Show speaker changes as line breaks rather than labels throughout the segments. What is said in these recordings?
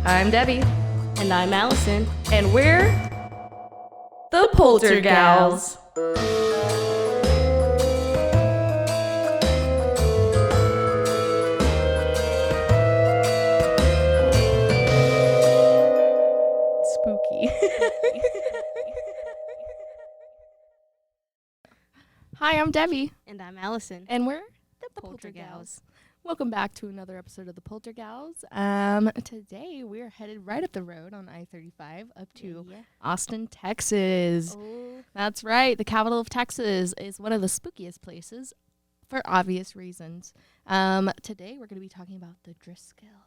I'm Debbie.
And I'm Alison.
And we're the Poltergals. Spooky. Hi, I'm Debbie.
And I'm Alison.
And we're
the Poltergals.
Welcome back to another episode of the Poltergals. Today we're headed right up the road on I-35 up to Austin, Texas.
Oh.
That's right. The capital of Texas is one of the spookiest places for obvious reasons. Today we're going to be talking about the Driskill.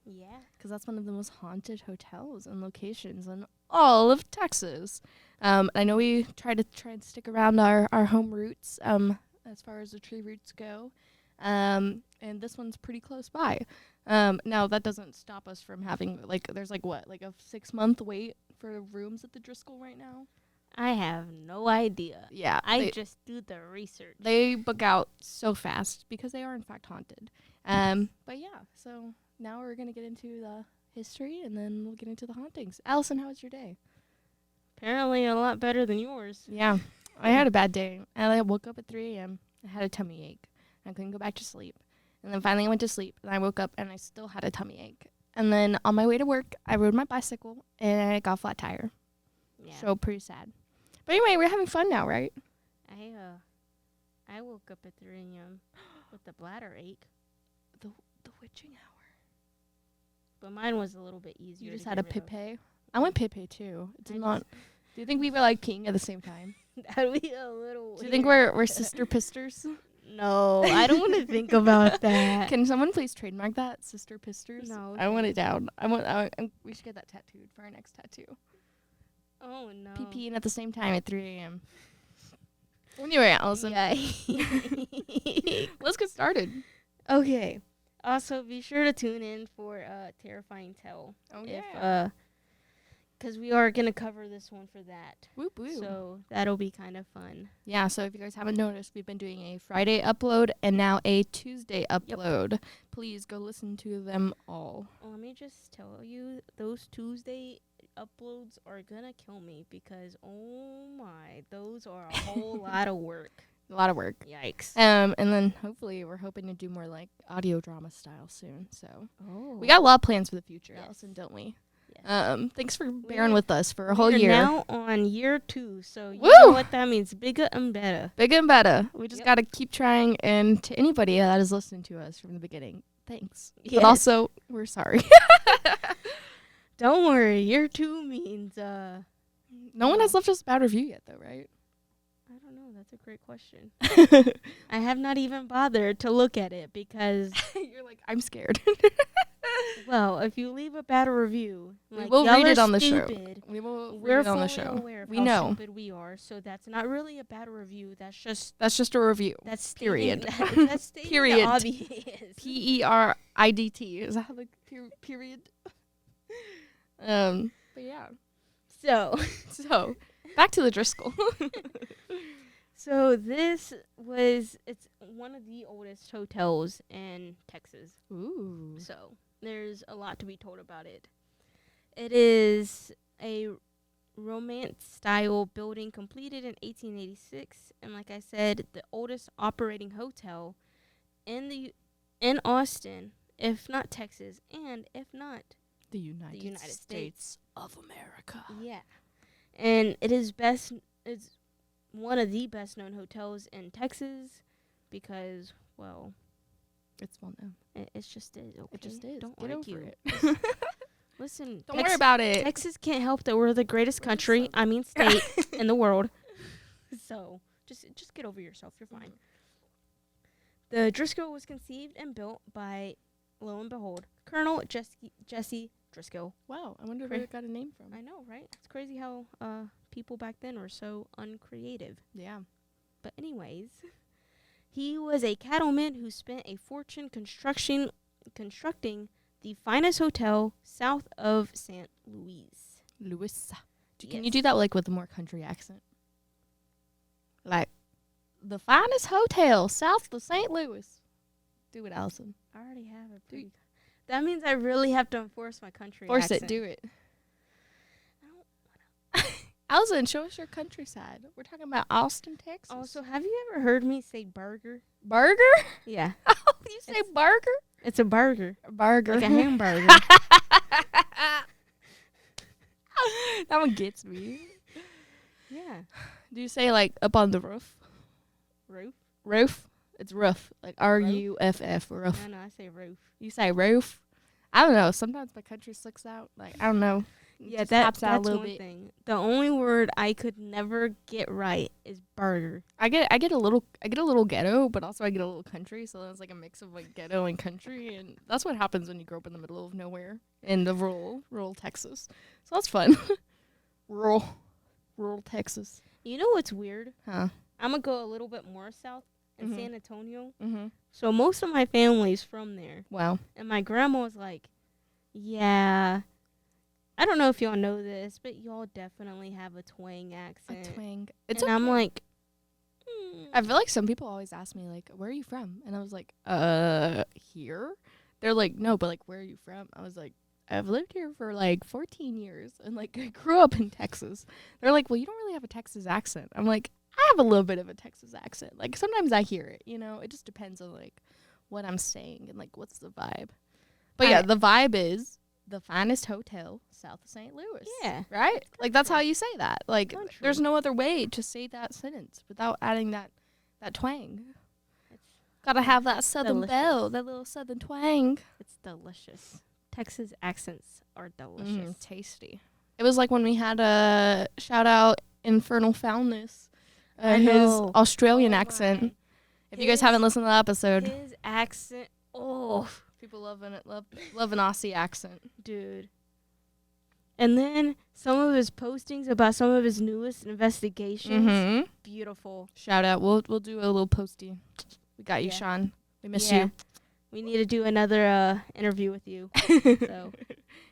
Yeah.
Because that's one of the most haunted hotels and locations in all of Texas. I know we try and stick around our home roots as far as the tree roots go. And this one's pretty close by. Now, that doesn't stop us from having, there's a 6-month wait for rooms at the Driskill right now?
I have no idea.
Yeah.
I just do the research.
They book out so fast because they are, in fact, haunted. But yeah, so now we're going to get into the history, and then we'll get into the hauntings. Allison, how was your day?
Apparently a lot better than yours.
Yeah. I had a bad day. I woke up at 3 a.m. I had a tummy ache. I couldn't go back to sleep. And then finally I went to sleep, and I woke up, and I still had a tummy ache. And then on my way to work, I rode my bicycle, and I got a flat tire.
Yeah.
So pretty sad. But anyway, we're having fun now, right?
I woke up at 3 a.m. with a bladder ache.
The witching hour.
But mine was a little bit easier.
You just had a pipe. I went pipe too. It's not. Do you think we were peeing at the same time?
That'd be a little weird.
Do you think we're sister pisters?
No, I don't want to think about that.
Can someone please trademark that, sister pisters?
No.
I want it down. We should get that tattooed for our next tattoo.
Oh no.
Peeing at the same time at 3 a.m. Anyway, Allison.
Yeah.
Let's get started.
Okay. Also, be sure to tune in for Terrifying Tale.
Oh, yeah.
Because we are going to cover this one for that.
Whoop, whoop.
So that'll be kind of fun.
Yeah, so if you guys haven't noticed, we've been doing a Friday upload and now a Tuesday upload. Yep. Please go listen to them all.
Let me just tell you, those Tuesday uploads are going to kill me because, oh my, those are a whole lot of work.
A lot of work.
Yikes.
And then hopefully we're hoping to do more audio drama style soon. So we got a lot of plans for the future, yes. Allison, don't we? Yes. Thanks for bearing with us for a whole year.
We're now on year 2, so you know what that means. Bigger and better.
Bigger and better. We just got to keep trying, and to anybody that has listened to us from the beginning, thanks. Yes. But also, we're sorry.
Don't worry. Year 2 means...
No one has left us a bad review yet, though, right?
I don't know. That's a great question. I have not even bothered to look at it because...
You're like, I'm scared.
Well, if you leave a bad review,
we'll read it on the show.
We're read it on the show. Aware of how stupid we are, so that's not really a bad review. That's just
a review.
That's
period.
That's
period.
The obvious.
PERIDT. Is that period? But yeah. So back to the Driskill.
So it's one of the oldest hotels in Texas.
Ooh.
So there's a lot to be told about it. It is a Romance-style building completed in 1886, and like I said, the oldest operating hotel in Austin, if not Texas, and if not
the United States of America.
Yeah, and it's one of the best known hotels in Texas because, well,
it's well known.
It just is. Okay?
It just is.
Don't
get
argue.
over it.
Listen,
don't worry about it.
Texas can't help that we're the greatest state in the world. So just get over yourself. You're fine. The Driskill was conceived and built by, lo and behold, Colonel Jesse Driskill.
Wow, I wonder where it got a name from.
I know, right? It's crazy how people back then were so uncreative.
Yeah.
But anyways, he was a cattleman who spent a fortune constructing the finest hotel south of St. Louis.
Can you do that with a more country accent? The finest hotel south of St. Louis. Do it, Allison.
I already have a pretty That means I really have to enforce my country
Force
accent.
it. Do it. Alison, show us your countryside. We're talking about Austin, Texas.
Also, have you ever heard me say burger?
Burger?
Yeah.
You say burger?
It's a burger.
Burger.
Like a hamburger.
That one gets me.
Yeah.
Do you say, like, up on the roof?
Roof?
Roof? It's roof. Like R-U-F-F. Roof.
No, I say roof.
You say roof? I don't know. Sometimes my country slicks out. Like, I don't know.
Yeah,
Just
that's
pops out a little
one
bit.
thing. The only word I could never get right is burger.
I get a little ghetto, but also I get a little country, so it's like a mix of like ghetto and country, and that's what happens when you grow up in the middle of nowhere in the rural Texas. So that's fun. rural Texas.
You know what's weird?
Huh.
I'm gonna go a little bit more south in
Mhm.
San Antonio.
Mhm.
So most of my family's from there,
Wow.
and my grandma was like, "Yeah, I don't know if y'all know this, but y'all definitely have a twang accent."
A twang. It's
and
okay.
I'm like,
I feel like some people always ask me like, "Where are you from?" And I was like, here." They're like, "No, but like, where are you from?" I was like, "I've lived here for like 14 years and like I grew up in Texas." They're like, "Well, you don't really have a Texas accent." I'm like, "I have a little bit of a Texas accent. Like sometimes I hear it, you know. It just depends on like what I'm saying and like what's the vibe." But yeah, the vibe is the finest hotel south of St. Louis.
Yeah.
Right? Like that's how you say that. Like
Country.
there's no other way to say that sentence without adding that twang. Gotta have that southern
delicious.
belle, that little southern twang.
It's delicious. Texas accents are delicious.
Tasty. It was like when we had a shout out Infernal Foulness.
I
His
know.
Australian
Oh
accent.
my.
If you guys haven't listened to the episode,
His accent, oh,
people love an Aussie accent.
dude. And then some of his postings about some of his newest investigations,
Mm-hmm.
beautiful.
Shout out. We'll do a little posty. We got you,
Yeah.
Sean. We miss
Yeah. We need to do another interview with you.
you.
So,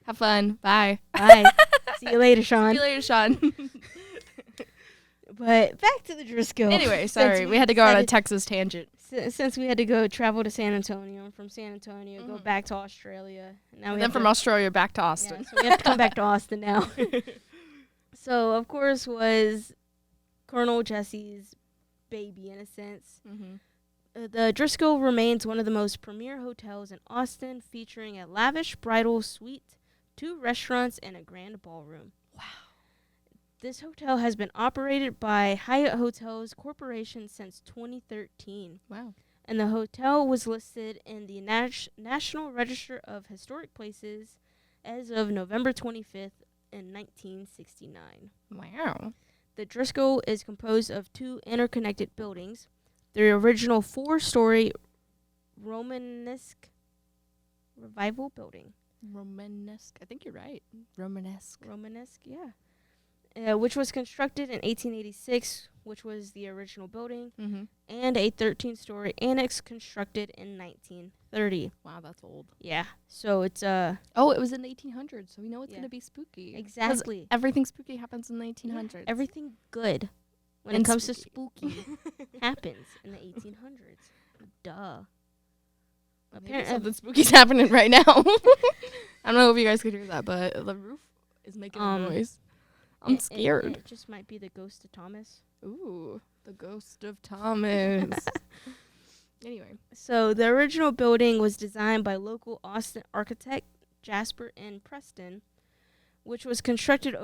Have fun. Bye.
bye. See you later,
See
Sean.
you later, Sean.
But back to the Driskill.
Anyway,
Since
sorry. We had to go on a
decided-
Texas tangent.
Since we had to go travel to San Antonio, and from San Antonio go
Mhm.
back to Australia. And now we
And then
have
from
to,
Australia back to
yeah,
Austin.
so we have to come back to Austin now. So, of course, was Colonel Jesse's baby, in a sense.
Mm-hmm.
The Driskill remains one of the most premier hotels in Austin, featuring a lavish bridal suite, 2 restaurants, and a grand ballroom.
Wow.
This hotel has been operated by Hyatt Hotels Corporation since 2013,
Wow.
and the hotel was listed in the National Register of Historic Places as of November 25th in 1969.
Wow.
The Driskill is composed of 2 interconnected buildings. The original 4-story Romanesque Revival building.
Romanesque. I think you're right. Romanesque.
Romanesque, yeah. Which was constructed in 1886, which was the original building,
Mm-hmm.
and a 13-story annex constructed in 1930.
Wow, that's old.
Yeah. So it's
Oh, it was in the 1800s, so we know it's
Yeah.
going to be spooky. 'Cause
exactly
everything spooky happens in the 1800s.
everything good when
And
it comes
spooky.
to spooky happens in the 1800s. Duh.
Maybe something spooky's happening right now. I don't know if you guys could hear that, but the roof is making a noise. I'm scared.
It just might be the ghost of Thomas.
Ooh, the ghost of Thomas. Anyway.
So the original building was designed by local Austin architect Jasper N. Preston, which was constructed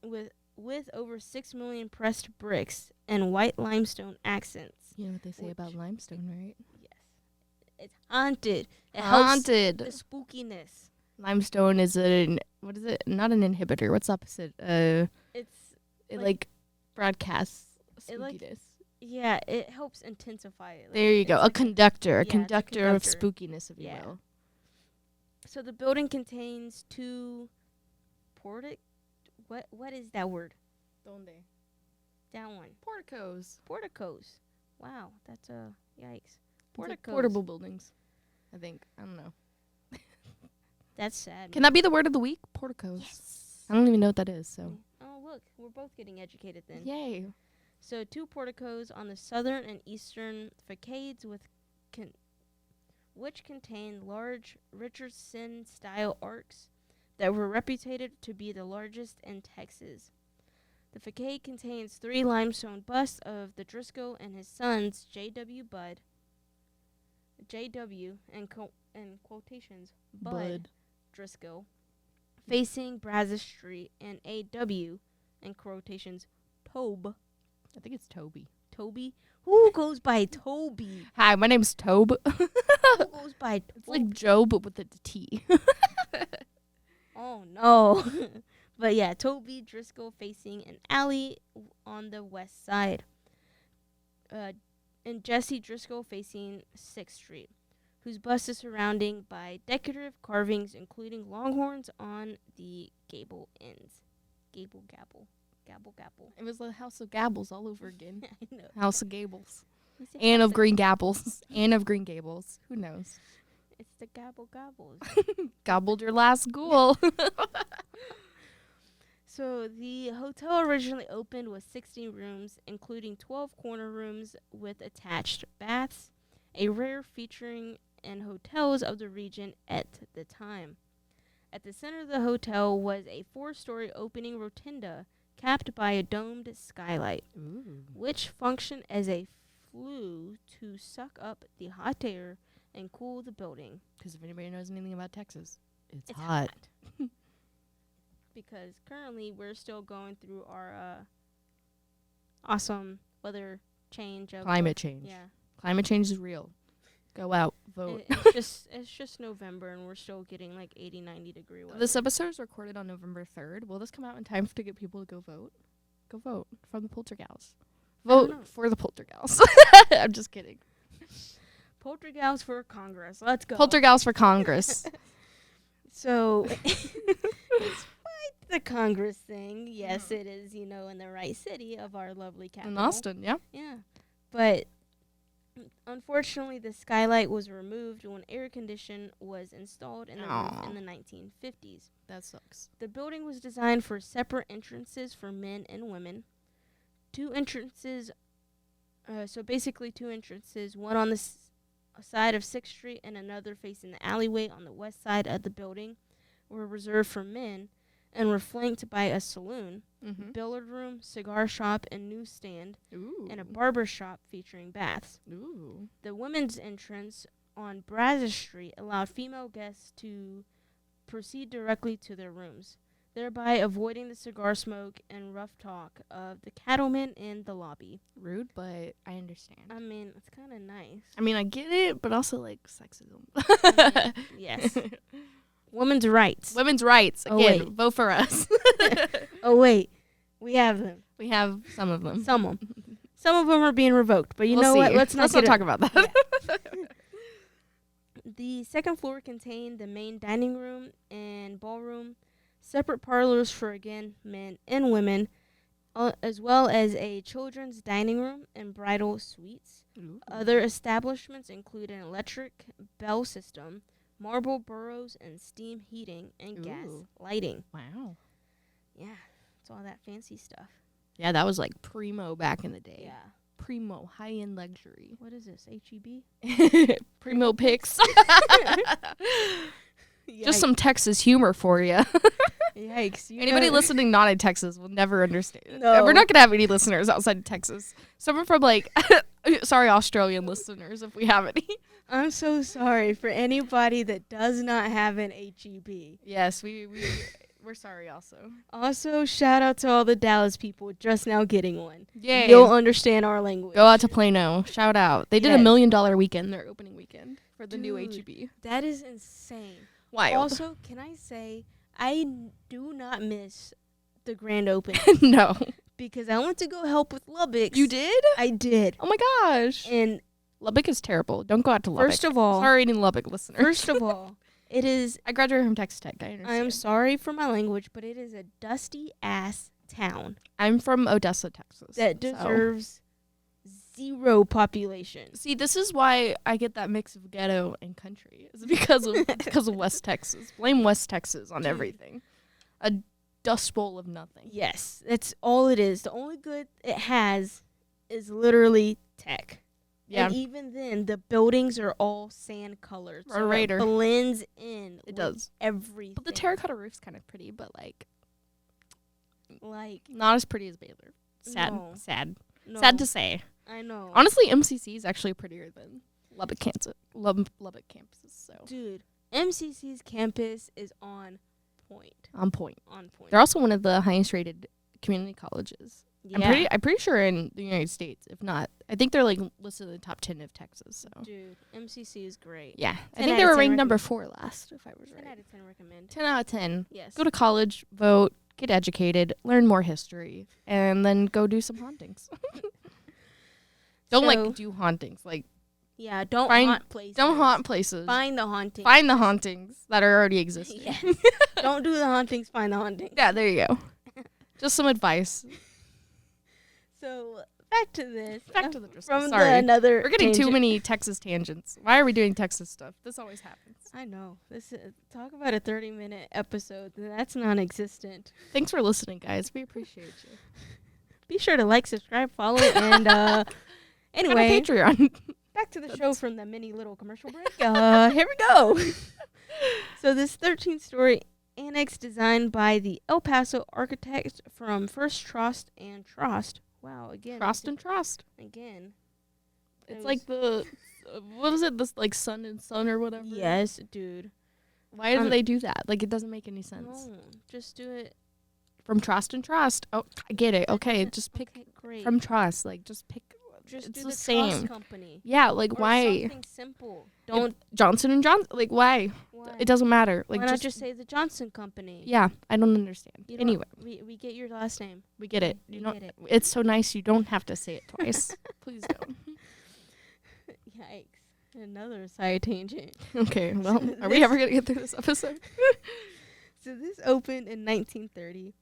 with over 6 million pressed bricks and white limestone accents.
You know what they say about limestone, right?
Yes. It's haunted. It helps
Haunted.
the spookiness.
Limestone is what is it? Not an inhibitor. What's the opposite?
It's
It
like-
like broadcasts
It like-
spookiness.
yeah, it helps intensify it. Like,
There you go.
it's
A
like
conductor. A
it's a
conductor of
conductor.
spookiness, if you
Yeah.
will.
So the building contains 2 what is that word?
Donde?
That one.
Porticos.
Porticos. Wow, that's a yikes.
It's like
Porticos.
portable buildings. I think. I don't know.
That's sad.
Can that be the word of the week? Porticos.
Yes.
I don't even know what that is, so.
Oh, look, we're both getting educated then.
Yay.
So 2 porticos on the southern and eastern facades with which contained large Richardson-style arcs that were reputed to be the largest in Texas. The facade contains 3 limestone busts of the Driskill and his sons, J.W. in quotations, Bud Driskill, facing Brazos Street, and A.W., in quotations, Tobe.
I think it's Toby.
Toby? Who goes by Toby?
Hi, my name's Tobe.
Who goes by Tobe?
It's like Joe, but with a T.
Oh, no. But yeah, Toby Driskill facing an alley on the west side. And Jesse Driskill facing 6th Street, whose bust is surrounding by decorative carvings, including longhorns on the gable ends. Gable.
It was the House of Gabbles all over again.
I know.
House of Gables. Anne of Green Gables. Anne of Green Gables. Who knows?
It's the gobbles.
Gobbled your last ghoul.
So the hotel originally opened with 16 rooms, including 12 corner rooms with attached baths, a rare featuring in hotels of the region at the time. At the center of the hotel was a 4-story opening rotunda capped by a domed skylight, which functioned as a flue to suck up the hot air and cool the building.
Because if anybody knows anything about Texas, it's hot.
Because currently we're still going through our awesome weather change.
Climate change.
Yeah.
Climate change is real. Go out, vote.
It's just November, and we're still getting like 80, 90 degree weather.
This episode is recorded on November 3rd. Will this come out in time to get people to go vote? Go vote from the Poltergals. Vote for the Poltergals. I'm just kidding.
Poltergals for Congress. Let's go.
Poltergals for Congress.
So, despite the Congress thing, yes, it is, in the right city of our lovely capital.
In Austin, yeah.
Yeah. But unfortunately, the skylight was removed when air conditioning was installed in the roof in the 1950s.
That sucks.
The building was designed for separate entrances for men and women. 2 entrances, so basically 2 entrances, one on the side of 6th Street and another facing the alleyway on the west side of the building, were reserved for men and were flanked by a saloon, billiard room, cigar shop, and newsstand, and a barber shop featuring baths. The women's entrance on Brazos Street allowed female guests to proceed directly to their rooms, thereby avoiding the cigar smoke and rough talk of the cattlemen in the lobby.
Rude, but I understand.
I mean, it's kind of nice.
I mean, I get it, but also, like, sexism.
Yes. Women's rights.
Women's rights. Again, vote for us.
Oh, wait. We have them.
We have some of them.
Some of them are being revoked, but you
We'll
know
see.
what? Let's not
talk about that.
Yeah. The second floor contained the main dining room and ballroom, separate parlors for, again, men and women, as well as a children's dining room and bridal suites. Other establishments include an electric bell system, marble burrows, and steam heating and gas lighting.
Wow.
Yeah, it's all that fancy stuff.
Yeah, that was like primo back in the day.
Yeah.
Primo, high-end luxury.
What is this, H-E-B?
Primo pics. Just some Texas humor for you.
Yikes.
Anybody listening not in Texas will never understand.
No.
We're not going to have any listeners outside of Texas. Someone from, like, sorry, Australian listeners, if we have any.
I'm so sorry for anybody that does not have an H-E-B.
Yes, we're sorry also.
Also, shout out to all the Dallas people just now getting one.
Yay.
You'll understand our language.
Go out to Plano. Shout out. They did $1 million weekend, their opening weekend, for the new HEB.
That is insane.
Wild.
Also, can I say, I do not miss the grand opening.
No.
Because I went to go help with Lubbock.
You did?
I did.
Oh my gosh.
And
Lubbock is terrible. Don't go out to Lubbock.
First of all.
Sorry, any Lubbock listeners.
First of all, it is.
I graduated from Texas Tech. I understand.
I am sorry for my language, but it is a dusty-ass town.
I'm from Odessa, Texas.
That deserves zero population.
See, this is why I get that mix of ghetto and country. It's because of West Texas. Blame West Texas on everything. A dust bowl of nothing.
Yes, that's all it is. The only good it has is literally tech.
Yeah.
And even then, the buildings are all sand colored. So
Right.
it blends in.
It does.
Everything.
But the terracotta roof's kind of pretty, but like
Like,
not as pretty as Baylor. Sad.
No.
Sad.
no.
Sad to say.
I know.
Honestly, MCC is actually prettier than Lubbock campus. Lubbock campuses. So
Dude, MCC's campus is on point.
on point.
On point.
They're also one of the highest rated community colleges.
Yeah.
I'm pretty sure in the United States. If not, I think they're like listed in the top 10 of Texas. So
Dude, MCC is great.
yeah, I
10
think
out
they
of
were
10
ranked number
recommend.
4 last, if I was
10
right.
out of 10 recommend.
10 out of 10.
Yes.
Go to college, vote, get educated, learn more history, and then go do some hauntings. Don't
So-
like do hauntings. Like
Yeah, don't
Find-
haunt places.
don't haunt places.
Find the haunting.
Find the hauntings that are already existing.
Yes. Don't do the hauntings, find the haunting.
Yeah, there you go. Just some advice.
So, back to this.
Back to the Driskill.
From
Sorry.
another
We're getting too
tangent.
many Texas tangents. Why are we doing Texas stuff? This always happens.
I know. This is, talk about a 30-minute episode. That's non-existent.
Thanks for listening, guys. We appreciate you.
Be sure to like, subscribe, follow, and
Go
anyway,
to Patreon.
back to the show from the mini little commercial break. Here we go. So this 13-story annex designed by the El Paso architect from First Trost and Trost. Wow, again.
Frost and Trost.
Again.
It's
It
like the what was it? This like sun and sun or whatever.
Yes, dude.
Why do they do that? Like it doesn't make any sense.
No, just do it.
From Trost and Trost. Oh, I get it. Okay, just pick
Okay, great.
from Trost. Like just pick.
just
it's
do
the
the
same.
Trost company.
Yeah, like
Or
why?
something simple. Don't.
Johnson and Johnson. Like why?
Why?
It doesn't matter. Like
Why not just say the Johnson company?
Yeah, I don't understand.
You don't-
Anyway,
we get your last name.
we get it.
We
You don't.
get it.
It's so nice. You don't have to say it twice. Please don't.
Yikes! Another side tangent.
Okay. Well, are we ever gonna get through this episode?
So this opened in 1930,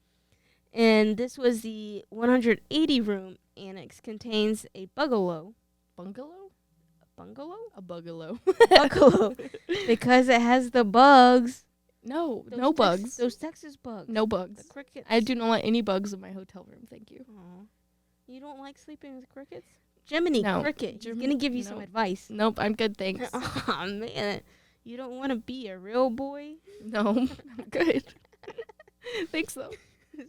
and this was the 180-room annex. Contains a bungalow.
Bungalow?
Bungalow?
A bungalow.
Bungalow. Because it has the bugs.
No,
Those
no bugs.
Those Texas bugs.
No
The
bugs.
crickets.
I do not want any bugs in my hotel room. Thank you.
Aw. You don't like sleeping with crickets? Jiminy
No.
Cricket. He's
Jiminy-
gonna give you some
no.
advice.
Nope, I'm good. Thanks.
Oh man, you don't want to be a real boy.
No, I'm good. Thanks though.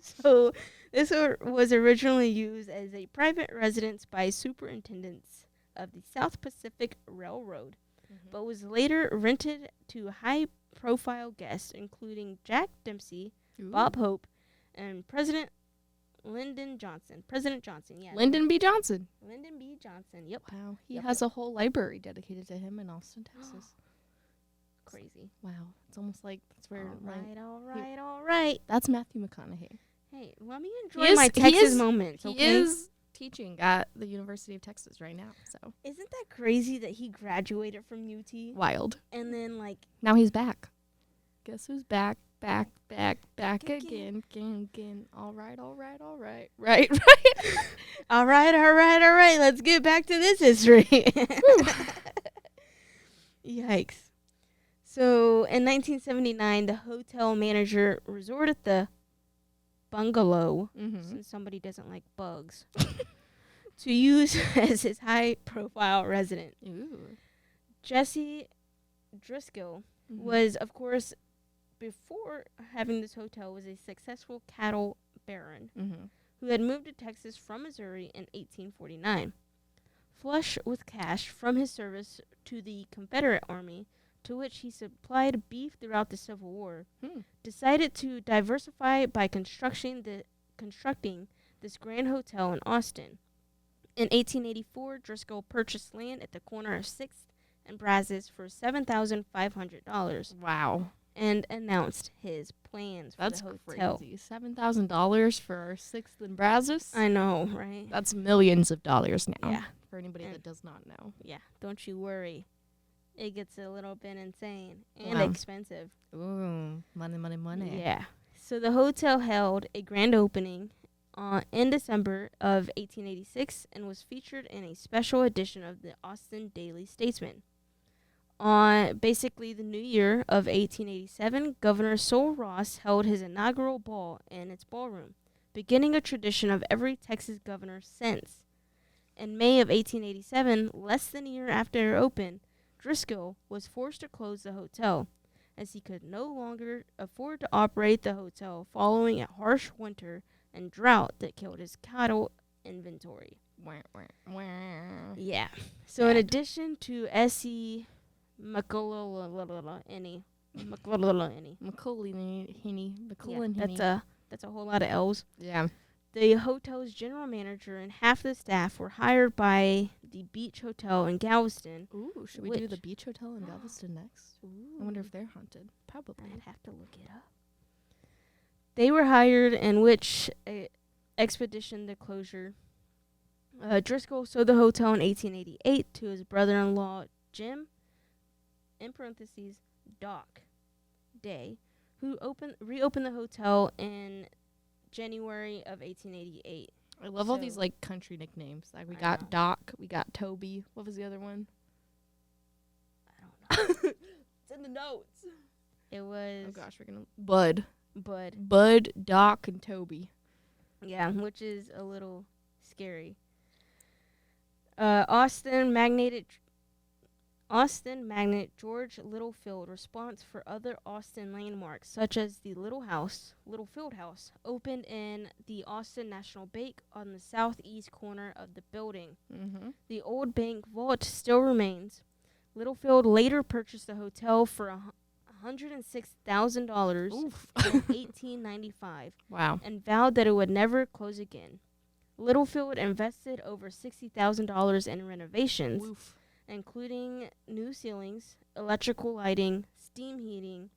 So this was originally used as a private residence by superintendents of the South Pacific Railroad, but was later rented to high-profile guests, including Jack Dempsey, Bob Hope, and President Lyndon Johnson. President Johnson, yeah.
Lyndon B. Johnson.
Lyndon B. Johnson. Yep.
Wow, he
Yep.
has a whole library dedicated to him in Austin, Texas.
Crazy.
Wow, it's almost like that's where.
All right.
That's Matthew McConaughey.
Hey, let me enjoy
is-
my
he
Texas
is-
moments,
He
okay?
is teaching at the University of Texas right now. So
Isn't that crazy that he graduated from UT
wild.
and then like
Now he's back. Guess who's back? Back
again.
again. All right. Right.
all right, let's get back to this history. Yikes. So in 1979, the hotel manager resorted the bungalow,
Mm-hmm.
since somebody doesn't like bugs, to use as his high-profile resident.
Ooh.
Jesse Driskill was, of course, before having this hotel, was a successful cattle baron
Mm-hmm.
who had moved to Texas from Missouri in 1849. Flush with cash from his service to the Confederate Army, to which he supplied beef throughout the Civil War, decided to diversify by constructing this grand hotel in Austin. In 1884, Driskill purchased land at the corner of 6th and Brazos for $7,500
Wow.
and announced his plans for
That's
the hotel.
crazy. $7,000 for our 6th and Brazos?
I know, right?
That's millions of dollars now.
Yeah.
For anybody
And-
that does not know.
Yeah, don't you worry. It gets a little bit insane and
Wow.
expensive.
Ooh, money.
Yeah. So the hotel held a grand opening in December of 1886 and was featured in a special edition of the Austin Daily Statesman. On basically the new year of 1887, Governor Sol Ross held his inaugural ball in its ballroom, beginning a tradition of every Texas governor since. In May of 1887, less than a year after it opened, Driskill was forced to close the hotel, as he could no longer afford to operate the hotel following a harsh winter and drought that killed his cattle inventory. Yeah. So in addition to S.E. McCullenany, that's a whole lot of L's.
Yeah.
The hotel's general manager and half the staff were hired by the Beach Hotel in Galveston.
Ooh, should we do the Beach Hotel in Galveston next?
Ooh.
I wonder if they're haunted. Probably.
I'd have to look it up. They were hired, in which expedition the closure. Driskill sold the hotel in 1888 to his brother-in-law Jim, in parentheses, Doc Day, who reopened the hotel in January of 1888.
I love all these like country nicknames. Like we got Doc, we got Toby. What was the other one?
I don't know.
It's in the notes.
It was.
Oh gosh, we're gonna Bud, Doc, and Toby.
Yeah, which is a little scary. Austin magnate George Littlefield response for other Austin landmarks, such as the Littlefield House, opened in the Austin National Bank on the southeast corner of the building.
Mm-hmm.
The old bank vault still remains. Littlefield later purchased the hotel for $106,000 in 1895.
Wow.
And vowed that it would never close again. Littlefield invested over $60,000 in renovations, including new ceilings, electrical lighting, steam heating,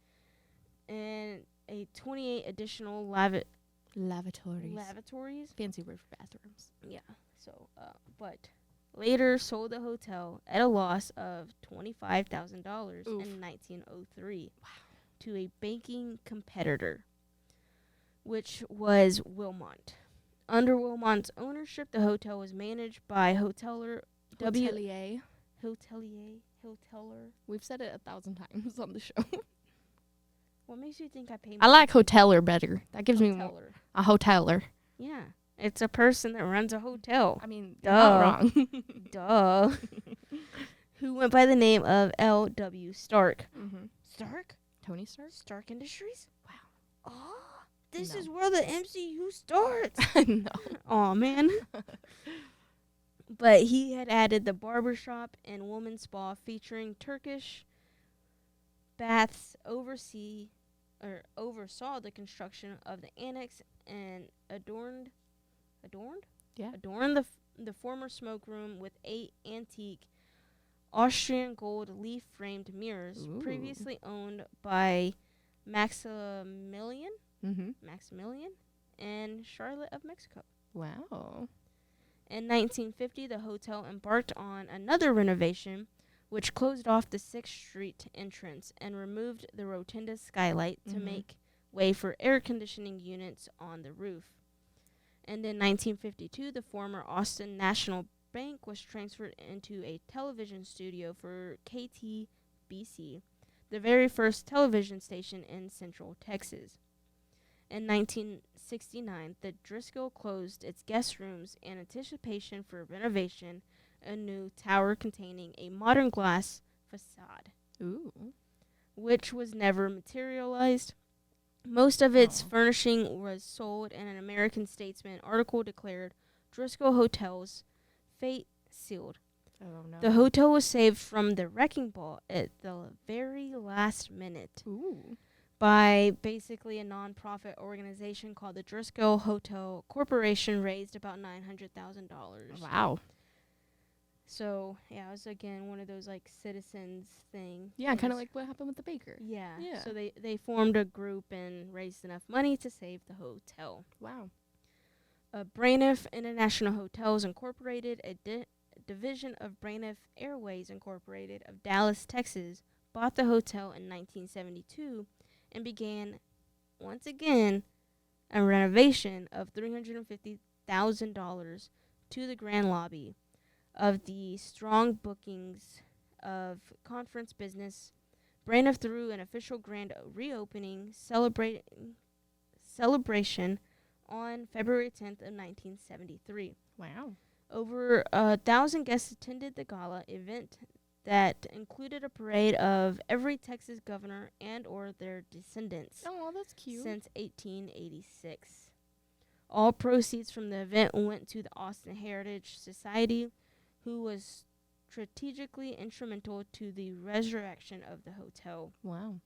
and a 28 additional lavatories.
Fancy word for bathrooms.
Yeah. So, but later sold the hotel at a loss of $25,000 in 1903 to a banking competitor, which was Wilmont. Under Wilmont's ownership, the hotel was managed by Hotelier.
We've said it 1,000 times on the show.
What makes you think I pay?
I like hoteler better. That gives me more. A hoteler.
Yeah, it's a person that runs a hotel.
I mean, you're not wrong.
Duh. Who went by the name of L.W. Stark.
Mm-hmm.
Stark?
Tony Stark?
Stark Industries?
Wow.
Oh, this is where the MCU starts.
No.
Aw, man. But he had added the barbershop and woman's spa featuring Turkish baths, oversaw the construction of the annex and adorned the former smoke room with 8 antique Austrian gold leaf-framed mirrors previously owned by Maximilian and Charlotte of Mexico.
Wow.
In 1950, the hotel embarked on another renovation, which closed off the 6th Street entrance and removed the rotunda skylight to make way for air conditioning units on the roof. And in 1952, the former Austin National Bank was transferred into a television studio for KTBC, the very first television station in Central Texas. In 1969, the Driskill closed its guest rooms in anticipation for renovation, a new tower containing a modern glass facade, which was never materialized. Most of its furnishing was sold, and an American Statesman article declared Driskill Hotel's fate sealed.
Oh, no.
The hotel was saved from the wrecking ball at the very last minute. By basically a non-profit organization called the Driskill Hotel Corporation, raised about $900,000.
Wow.
So, yeah, it was, again, one of those, like, citizens thing.
Yeah, kind of like what happened with the baker.
Yeah. So they formed a group and raised enough money to save the hotel.
Wow.
Braniff International Hotels Incorporated, a division of Braniff Airways Incorporated of Dallas, Texas, bought the hotel in 1972 and began, once again, a renovation of $350,000 to the grand lobby of the strong bookings of conference business. Braniff threw an official grand reopening celebration on February 10th of 1973.
Wow.
Over 1,000 guests attended the gala event that included a parade of every Texas governor and or their descendants
Oh, that's cute.
since 1886. All proceeds from the event went to the Austin Heritage Society, who was strategically instrumental to the resurrection of the hotel.
Wow.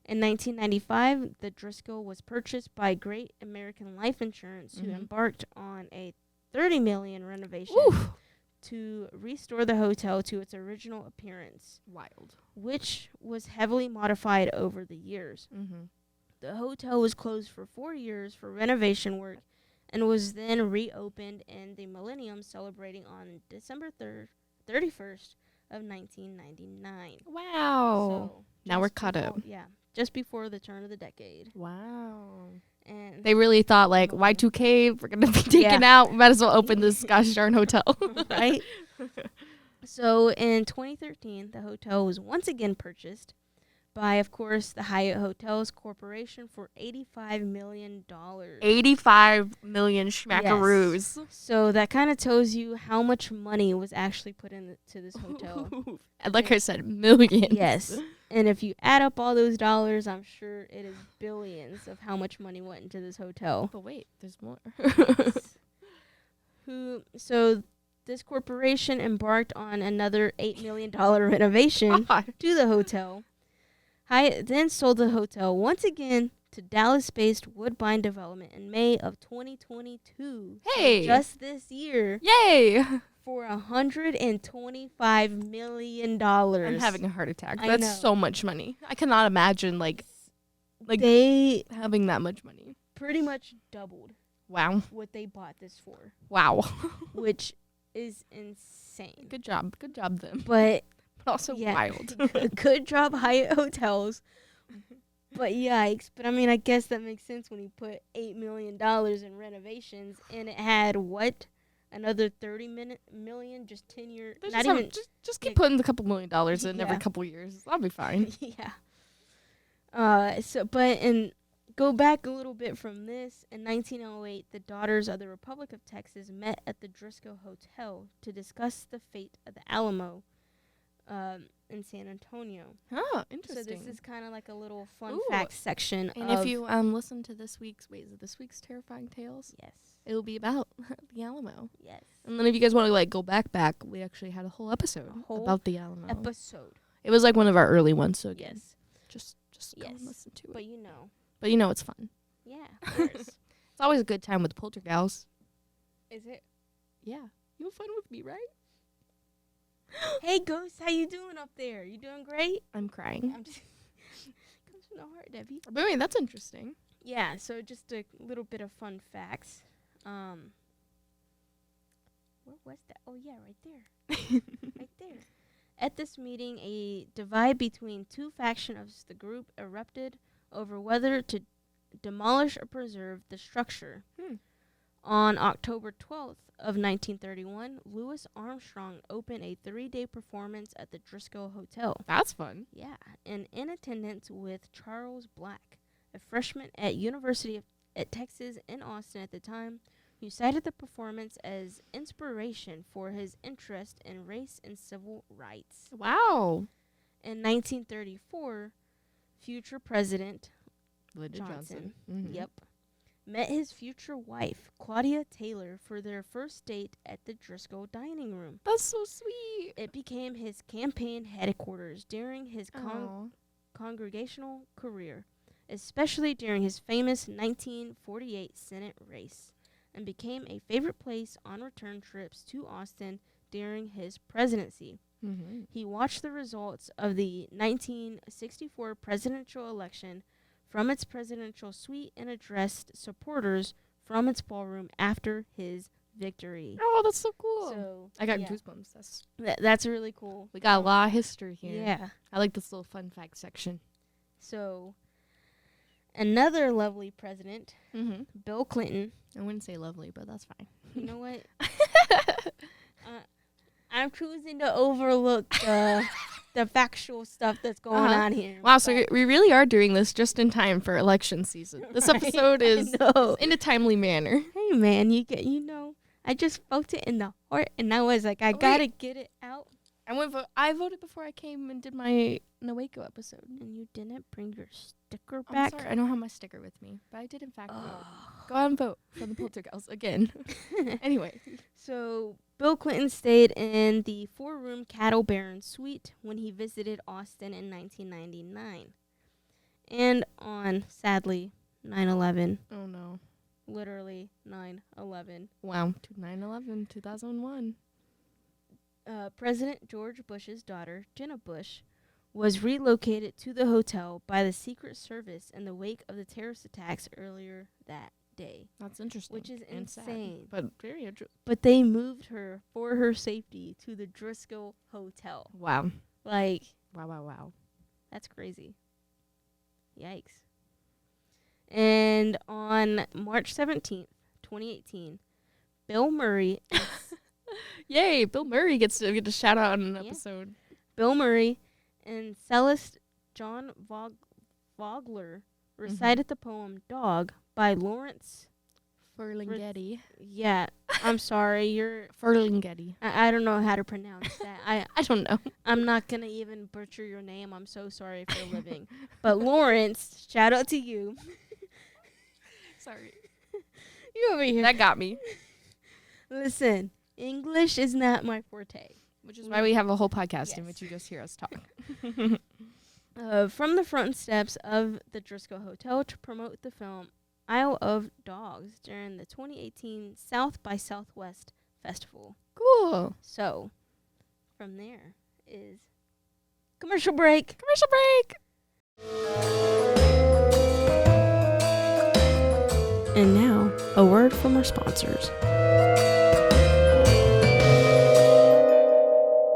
In 1995, the Driskill was purchased by Great American Life Insurance, who embarked on a $30 million renovation to restore the hotel to its original appearance,
Wild.
which was heavily modified over the years. The hotel was closed for 4 years for renovation work and was then reopened in the millennium, celebrating on December 31st of 1999.
Wow.
So
Now we're
just
caught up.
Yeah, just before the turn of the decade.
Wow.
And
They really thought, like, Y2K, we're going to be taken out. Might as well open this gosh darn hotel.
right? So in 2013, the hotel was once again purchased by, of course, the Hyatt Hotels Corporation for $85 million.
85 million schmackaroos.
Yes. So that kind of tells you how much money was actually put into this hotel.
And like I said, millions.
Yes. And if you add up all those dollars, I'm sure it is billions of how much money went into this hotel.
But wait, there's more.
So this corporation embarked on another $8 million renovation to the hotel. Hyatt then sold the hotel once again to Dallas-based Woodbine Development in May of 2022.
Hey!
So just this year.
Yay!
For $125 million.
I'm having a heart attack. That's so much money. I cannot imagine, like
they
having that much money.
Pretty much doubled.
Wow.
What they bought this for.
Wow.
Which is insane.
Good job. Good job, them.
But
also wild.
Good job, Hyatt Hotels. But yikes. But I mean, I guess that makes sense when you put $8 million in renovations and it had what? Another $30 million, just 10 years. Not even.
Just keep putting a couple $1 million in every couple years. That'll be fine.
Yeah. And go back a little bit from this. In 1908, the Daughters of the Republic of Texas met at the Driskill Hotel to discuss the fate of the Alamo in San Antonio.
Oh, interesting.
So this is kind of like a little fun fact section.
And if you listen to this week's Terrifying Tales?
Yes.
It'll be about the Alamo.
Yes.
And then if you guys want to go back, we actually had a whole episode about the Alamo. It was like one of our early ones, so again, just go and listen to it.
But you know
it's fun.
Yeah, of course.
It's always a good time with Poltergals.
Is it?
Yeah. You have fun with me, right?
Hey, Ghost, how you doing up there? You doing great?
I'm crying.
I'm just comes from the heart, Debbie.
But wait, that's interesting.
Yeah, so just a little bit of fun facts. Where was that? Oh, yeah, right there. Right there. At this meeting, a divide between two factions of the group erupted over whether to demolish or preserve the structure. On October 12th of 1931, Louis Armstrong opened a 3-day performance at the Driskill Hotel.
That's fun.
Yeah, and in attendance with Charles Black, a freshman at University of Texas in Austin at the time, who cited the performance as inspiration for his interest in race and civil rights.
Wow.
In 1934, future President
Lyndon Johnson.
Yep. Met his future wife, Claudia Taylor, for their first date at the Driskill dining room.
That's so sweet.
It became his campaign headquarters during his congregational career, especially during his famous 1948 Senate race, and became a favorite place on return trips to Austin during his presidency. He watched the results of the 1964 presidential election from its presidential suite and addressed supporters from its ballroom after his victory.
Oh, that's so cool.
So
I got goosebumps.
That's really cool.
We got a lot of history here.
Yeah.
I like this little fun fact section.
So another lovely president, Bill Clinton.
I wouldn't say lovely, but that's fine.
You know what? I'm choosing to overlook the factual stuff that's going on here.
Wow, so we really are doing this just in time for election season. This episode is in a timely manner.
Hey, man, I just felt it in the heart, and I was like, I gotta get it out.
I voted before I came and did my Noeko episode.
And you didn't bring your sticker
I'm
back?
sorry, I don't have my sticker with me, but I did in fact vote. Go out and vote for the Poltergeist again. Anyway.
So Bill Clinton stayed in the 4-room Cattle Baron suite when he visited Austin in 1999. And on, sadly, 9/11.
Oh, no.
Literally 9/11.
Wow. 9/11, 2001.
President George Bush's daughter, Jenna Bush, was relocated to the hotel by the Secret Service in the wake of the terrorist attacks earlier that day.
That's interesting.
Which is
and
insane.
Sad, but very interesting.
But they moved her for her safety to the Driskill Hotel.
Wow.
Like,
wow.
that's crazy. Yikes. And on March 17th, 2018, Bill Murray...
Yay, Bill Murray gets to get a shout out in an episode.
Bill Murray and cellist John Vogler recited the poem Dog by Lawrence
Ferlinghetti.
Yeah, I'm sorry, you're...
Ferlinghetti.
I don't know how to pronounce that.
I don't know.
I'm not going to even butcher your name. I'm so sorry if you're living. But Lawrence, shout out to you.
Sorry.
You over here.
That got me.
Listen, English is not my forte.
Which is why we have a whole podcast in which you just hear us talk.
From the front steps of the Driskill Hotel to promote the film Isle of Dogs during the 2018 South by Southwest Festival.
Cool.
So, from there is commercial break.
Commercial break.
And now, a word from our sponsors.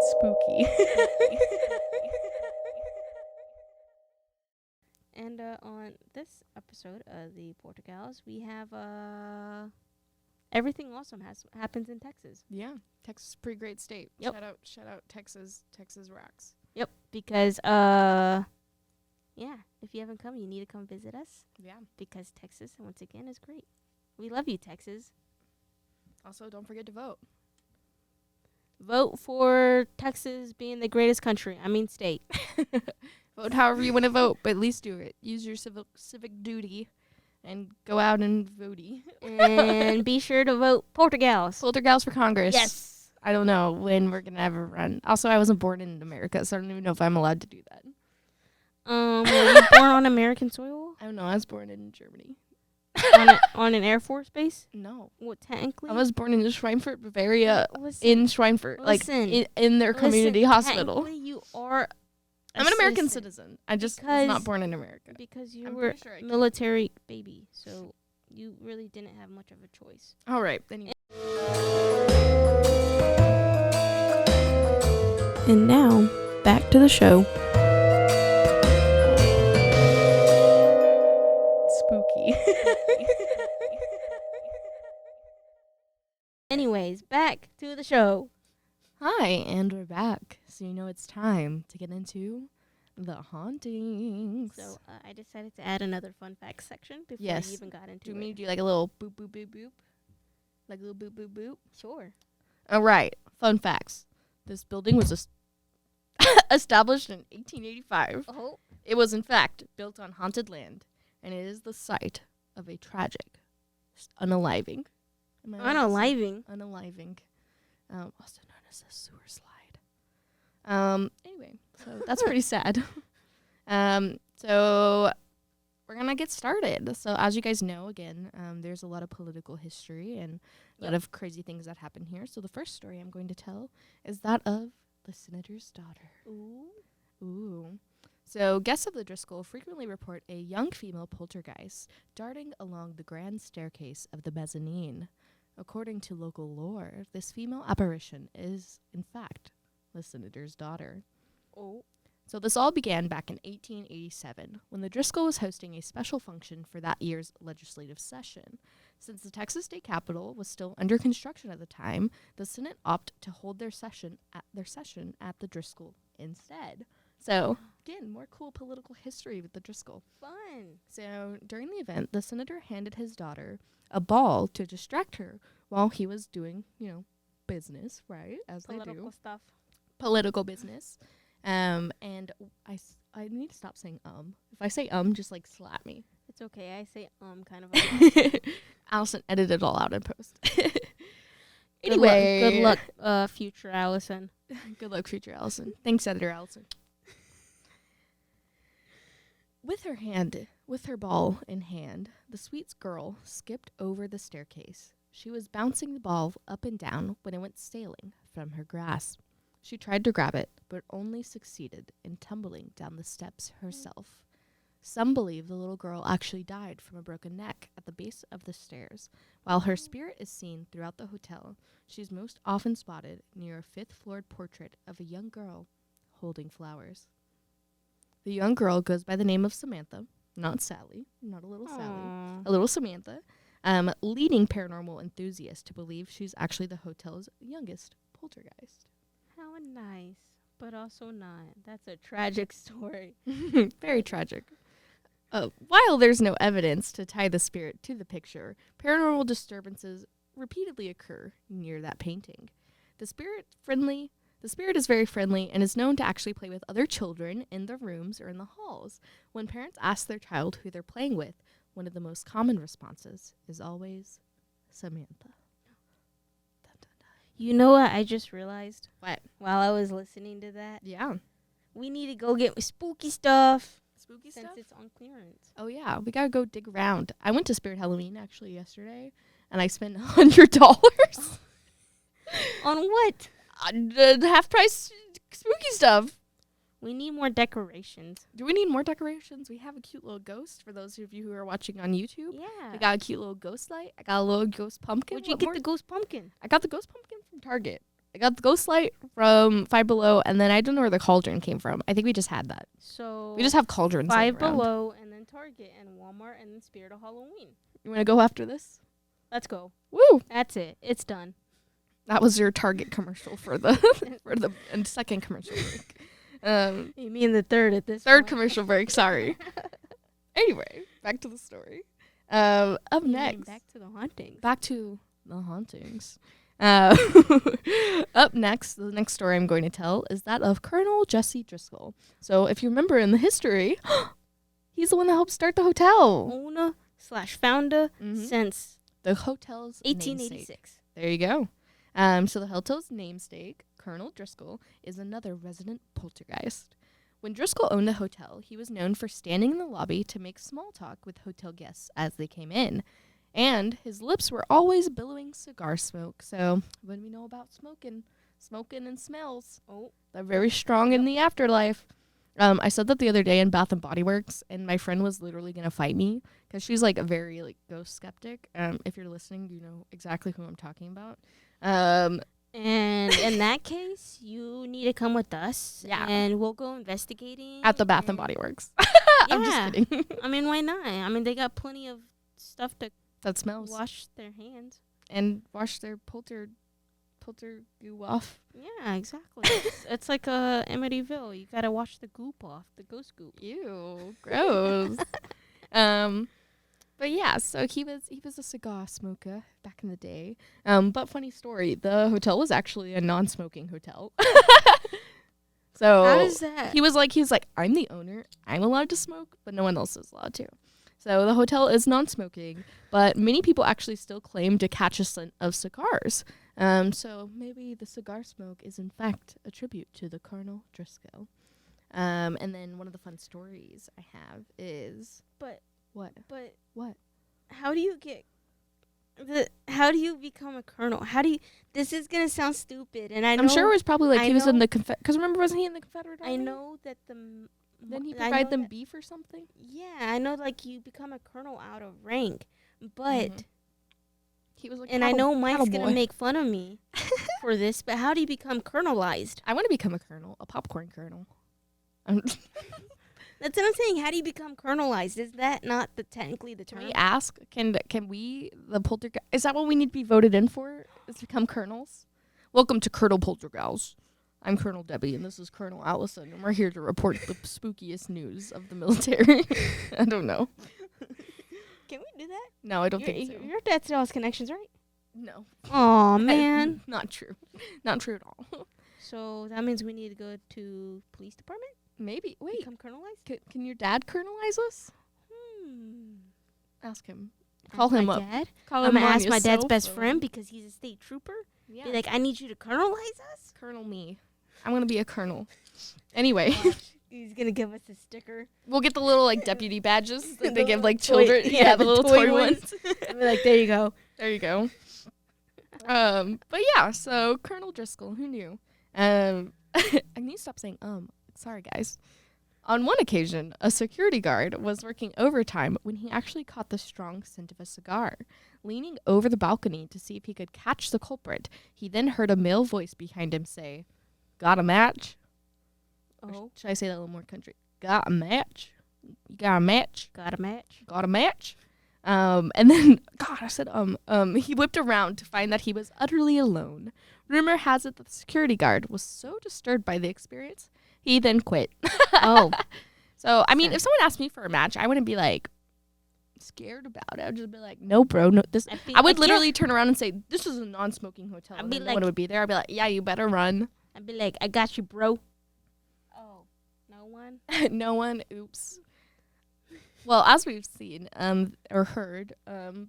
Spooky.
And on this episode of the Portugals, we have everything awesome happens in Texas.
Yeah, Texas is a pretty great state.
Yep.
Shout out Texas. Texas rocks.
Yep, because yeah, if you haven't come, you need to come visit us.
Yeah,
because Texas, once again, is great. We love you, Texas.
Also, don't forget to vote.
Vote for Texas being the greatest country. I mean, state.
Vote however you want to vote, but at least do it. Use your civic duty and go out and vote.
And be sure to vote Portugals.
Poltergeist for Congress.
Yes.
I don't know when we're going to ever run. Also, I wasn't born in America, so I don't even know if I'm allowed to do that.
Were you born on American soil?
I don't know. I was born in Germany.
on an Air Force base?
No.
Well, technically.
I was born in Schweinfurt, Bavaria, in Schweinfurt, in their community hospital.
Technically, you are
I'm an American citizen. I just was not born in America.
Because you were a military baby, so you really didn't have much of a choice.
All right. Anyway.
And now, back to the show.
Spooky.
Anyways, back to the show.
Hi, and we're back. So you know it's time to get into the hauntings.
So I decided to add another fun fact section before we even got into it.
Do we do like a little boop, boop, boop, boop? Like a little boop, boop, boop?
Sure.
All right. Fun facts. This building was established in 1885.
Oh.
It was, in fact, built on haunted land, and it is the site of a tragic unaliving.
Unaliving?
Unaliving. Also known as a sewer slide. Anyway, so that's pretty sad. So we're going to get started. So as you guys know, again, there's a lot of political history and a lot of crazy things that happen here. So the first story I'm going to tell is that of the senator's daughter. Ooh. So guests of the Driskill frequently report a young female poltergeist darting along the grand staircase of the mezzanine. According to local lore, this female apparition is, in fact, the senator's daughter.
Oh.
So this all began back in 1887, when the Driskill was hosting a special function for that year's legislative session. Since the Texas state capitol was still under construction at the time, the Senate opted to hold their session at the Driskill instead. So, again, more cool political history with the Driskill.
Fun.
So, during the event, the senator handed his daughter a ball to distract her while he was doing, business, right, as they
Political
do.
stuff.
Political business. And I need to stop saying If I say just, like, slap me.
It's okay. I say kind of a lot.
Allison edited it all out in post.
Anyway.
Anyway.
Good luck, future Allison.
Good luck, future Allison. Thanks, Editor Allison. With her ball in hand, the sweet girl skipped over the staircase. She was bouncing the ball up and down when it went sailing from her grasp. She tried to grab it, but only succeeded in tumbling down the steps herself. Some believe the little girl actually died from a broken neck at the base of the stairs. While her spirit is seen throughout the hotel, she's most often spotted near a fifth-floor portrait of a young girl holding flowers. The young girl goes by the name of Samantha, not Sally, not a little Sally,
Aww.
a little Samantha, leading paranormal enthusiasts to believe she's actually the hotel's youngest poltergeist.
How nice, but also not. That's a tragic story.
Very tragic. While there's no evidence to tie the spirit to the picture, paranormal disturbances repeatedly occur near that painting. The spirit is very friendly and is known to actually play with other children in the rooms or in the halls. When parents ask their child who they're playing with, one of the most common responses is always Samantha. Dun, dun, dun.
You know what I just realized?
What?
While I was listening to that?
Yeah.
We need to go get spooky stuff.
Spooky
Since
stuff?
it's on clearance.
Oh, yeah. We got to go dig around. I went to Spirit Halloween, actually, yesterday, and I spent $100.
On what?
Half price spooky stuff.
We need more decorations.
Do we need more decorations? We have a cute little ghost for those of you who are watching on YouTube.
Yeah.
I got a cute little ghost light. I got a little ghost pumpkin.
Where'd you get the ghost pumpkin?
I got the ghost pumpkin from Target. I got the ghost light from Five Below, and then I don't know where the cauldron came from. I think we just had that.
So
We just have cauldrons.
Five
laying around.
Below, and then Target, and Walmart, and then Spirit of Halloween.
You want to go after this?
Let's go.
Woo!
That's it. It's done.
That was your Target commercial for the and second commercial break.
You mean the third at this
Third
point?
commercial break. Sorry. Anyway, back to the story. Up
You mean
next.
back to the hauntings.
Back to the hauntings. Up next, the next story I'm going to tell is that of Colonel Jesse Driskill. So if you remember in the history, he's the one that helped start the hotel.
Owner/founder since
The hotel's
1886.
namesake. There you go. So the hotel's namesake, Colonel Driskill, is another resident poltergeist. When Driskill owned the hotel, he was known for standing in the lobby to make small talk with hotel guests as they came in. And his lips were always billowing cigar smoke. So what do we know about smoking? Smoking and smells.
Oh.
They're very strong in the afterlife. I said that the other day in Bath and Body Works, and my friend was literally going to fight me because she's like a very like ghost skeptic. If you're listening, you know exactly who I'm talking about.
And in that case, you need to come with us.
Yeah.
And we'll go investigating.
At the Bath and Body Works. I'm just
Yeah.
kidding.
I mean, why not? I mean, they got plenty of stuff to
That smells.
wash their hands.
And wash their polter goo off.
Yeah, exactly. it's like Amityville. You gotta wash the goop off, the ghost goop.
Ew, gross. But yeah, so he was a cigar smoker back in the day. But funny story, the hotel was actually a non-smoking hotel. So
How does that?
he was like, I'm the owner. I'm allowed to smoke, but no one else is allowed to. So the hotel is non-smoking, but many people actually still claim to catch a scent of cigars. So maybe the cigar smoke is in fact a tribute to the Colonel Driskill. And then one of the fun stories I have is
But
what?
how do you get how do you become a colonel? This is gonna sound stupid, and I know
I'm sure it was probably like
I
he was in
know-
the because remember, wasn't he in the Confederate Army?
I know that
Then he
I
provided
know
them
that-
beef or something.
Yeah, I know like you become a colonel out of rank, but
Mhm. He was like,
and I know Mike's
cattle
gonna
boy.
make fun of me for this, but how do you become colonelized?
I want to become a colonel, a popcorn colonel.
That's what I'm saying. How do you become colonelized? Is that not technically the
Can
term?
we ask? Can we the poltergeist? Is that what we need to be voted in for? Is to become colonels? Welcome to Colonel Poltergeist. I'm Colonel Debbie, and this is Colonel Alison, and we're here to report the spookiest news of the military. I don't know.
Can we do that?
No, I don't think so.
Your dad still has connections, right?
No.
Oh man.
Not true. Not true at all.
So that means we need to go to police department?
Maybe. Wait.
Become colonelized?
Can your dad colonelize us? Ask him. Call
Ask
him
my
up.
dad?
Call
I'm
him
gonna
on
ask my
your
dad's
cell
best
phone.
friend because he's a state trooper.
Yeah.
Be like, I need you to colonelize us.
Colonel me. I'm going to be a colonel. Anyway.
He's gonna give us a sticker.
We'll get the little, like, deputy badges that they
The
give, like,
toy-
children.
yeah,
the
the
little
toy
toy
ones.
ones.
I'll be like, there you go.
There you go. But yeah, so Colonel Driskill, who knew? I need to stop saying Sorry, guys. On one occasion, a security guard was working overtime when he actually caught the strong scent of a cigar. Leaning over the balcony to see if he could catch the culprit, he then heard a male voice behind him say, "Got a match?" Or should I say that a little more country? Got a match? You got a match?
Got a match?
Got a match? And then, God, I said, he whipped around to find that he was utterly alone. Rumor has it that the security guard was so disturbed by the experience, he then quit.
Oh.
So, I mean, if someone asked me for a match, I wouldn't be like scared about it. I'd just be like, no, bro, no. I would literally turn around and say, this is a non-smoking hotel.
I'd
And
be
then
like,
no one would be there. I'd be like, yeah, you better run.
I'd be like, I got you, bro. Oh, no one?
No one. Oops. Well, as we've seen or heard,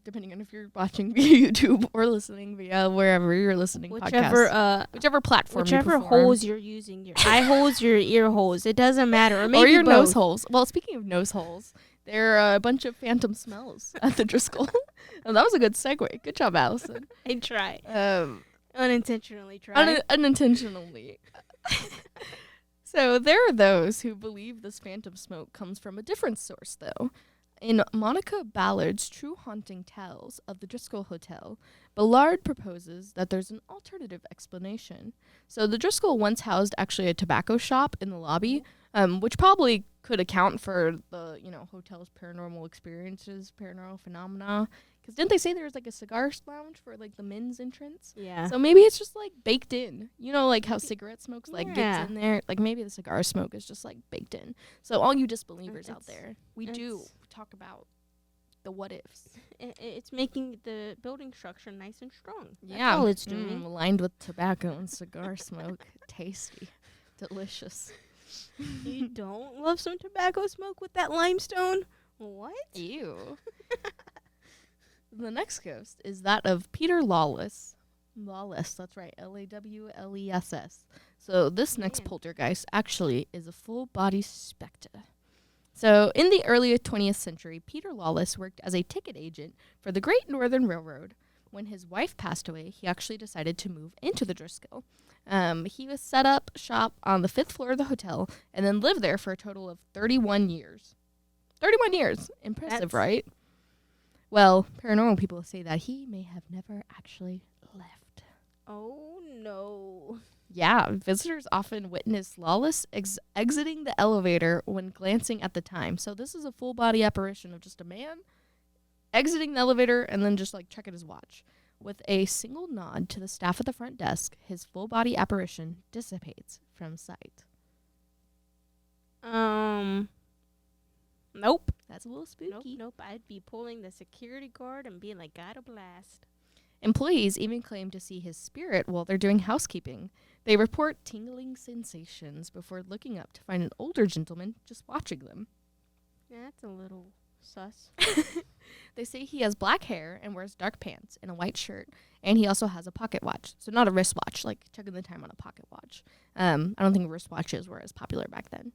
depending on if you're watching via YouTube or listening via wherever you're listening podcasts, whichever platform,
whichever holes you're using, your eye holes, your ear holes, it doesn't matter, or maybe
or your
both.
nose holes. Well, speaking of nose holes, there are a bunch of phantom smells at the Driskill. Oh, that was a good segue. Good job, Allison.
I try. Unintentionally
Unintentionally. So there are those who believe this phantom smoke comes from a different source, though. In Monica Ballard's True Haunting Tales of the Driskill Hotel, Ballard proposes that there's an alternative explanation. So the Driskill once housed actually a tobacco shop in the lobby, which probably could account for the, hotel's paranormal experiences, paranormal phenomena. Because didn't they say there was, like, a cigar lounge for, like, the men's entrance?
Yeah.
So maybe it's just, like, baked in. You know, like, how cigarette smokes, like, gets in there? Like, maybe the cigar smoke is just, like, baked in. So all you disbelievers out there, we do talk about the what-ifs.
It's making the building structure nice and strong. That's
Yeah.
all it's doing.
Lined with tobacco and cigar smoke. Tasty. Delicious.
You don't love some tobacco smoke with that limestone? What?
Ew. The next ghost is that of Peter Lawless. Lawless, that's right. Lawless. So this next poltergeist actually is a full-body spectre. So in the early 20th century, Peter Lawless worked as a ticket agent for the Great Northern Railroad. When his wife passed away, he actually decided to move into the Driskill. He was set up shop on the 5th floor of the hotel and then lived there for a total of 31 years. 31 years. Impressive, right? Well, paranormal people say that he may have never actually left.
Oh, no.
Yeah, visitors often witness Lawless exiting the elevator when glancing at the time. So this is a full-body apparition of just a man exiting the elevator and then just, like, checking his watch. With a single nod to the staff at the front desk, his full-body apparition dissipates from sight.
Nope.
That's a little spooky.
Nope. I'd be pulling the security guard and being like, got a blast.
Employees even claim to see his spirit while they're doing housekeeping. They report tingling sensations before looking up to find an older gentleman just watching them.
Yeah, that's a little sus.
They say he has black hair and wears dark pants and a white shirt, and he also has a pocket watch. So not a wristwatch, like checking the time on a pocket watch. I don't think wristwatches were as popular back then.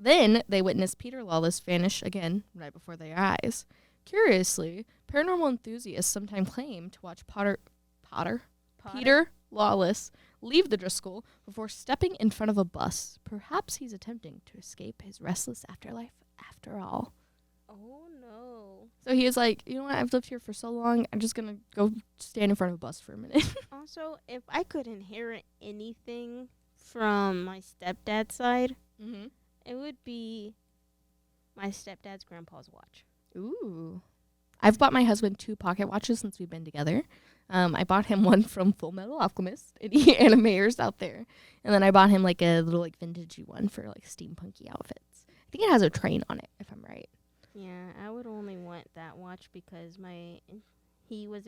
Then they witnessed Peter Lawless vanish again right before their eyes. Curiously, paranormal enthusiasts sometimes claim to watch Peter Lawless leave the Driskill before stepping in front of a bus. Perhaps he's attempting to escape his restless afterlife after all.
Oh, no.
So he is like, you know what, I've lived here for so long, I'm just going to go stand in front of a bus for a minute.
Also, if I could inherit anything from my stepdad's side, it would be my stepdad's grandpa's watch.
Ooh. I've bought my husband 2 pocket watches since we've been together. I bought him one from Full Metal Alchemist, any animators out there. And then I bought him like a little like vintagey one for like steampunky outfits. I think it has a train on it, if I'm right.
Yeah, I would only want that watch because he was